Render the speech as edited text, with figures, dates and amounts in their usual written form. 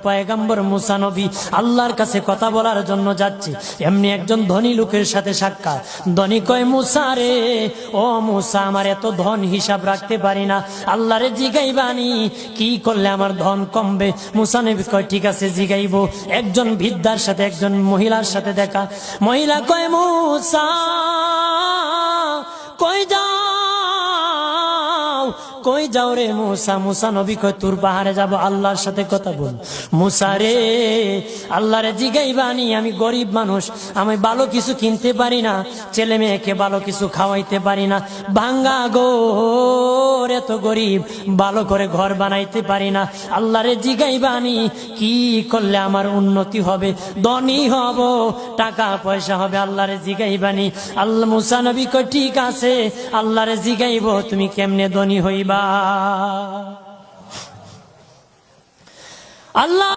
পয়গম্বর মুসা নবী আল্লাহর কাছে কথা বলার জন্য যাচ্ছে, এমনি একজন ধনী লোকের সাথে সাক্ষাৎ। ধনী কয়, মুসা রে, ও মুসা, আমার এত ধন হিসাব রাখতে পারি না, আল্লাহরে জিগাইবানি কি করলে আমার ধন কমবে? মুসা নবী কয়, ঠিক আছে জিগাইব। একজন বৃদ্ধার সাথে একজন মহিলার সাথে দেখা। মহিলা কয়, মুসা কই যাও, কই যাও রে মুসা? মুসা নবী কয়, তোর পাহাড়ে যাব, আল্লাহর সাথে কথা বল। মুসা রে, আল্লাহরে জিগাইবানি, আমি গরিব মানুষ, আমি ভালো কিছু কিনতে পারি না, ছেলে মেয়েকে ভালো কিছু খাওয়াইতে পারি না, ভাঙ্গা ঘর, এত গরিব, ভালো করে ঘর বানাইতে পারি না, আল্লাহরে জিগাইবানি কি করলে আমার উন্নতি হবে, ধনী হব, টাকা পয়সা হবে, আল্লাহরে জিগাইবানি। আল্লাহ মুসা নবী কয়, ঠিক আছে, আল্লাহরে জিগাইব, তুমি কেমনে ধনী হইবা? আল্লাহ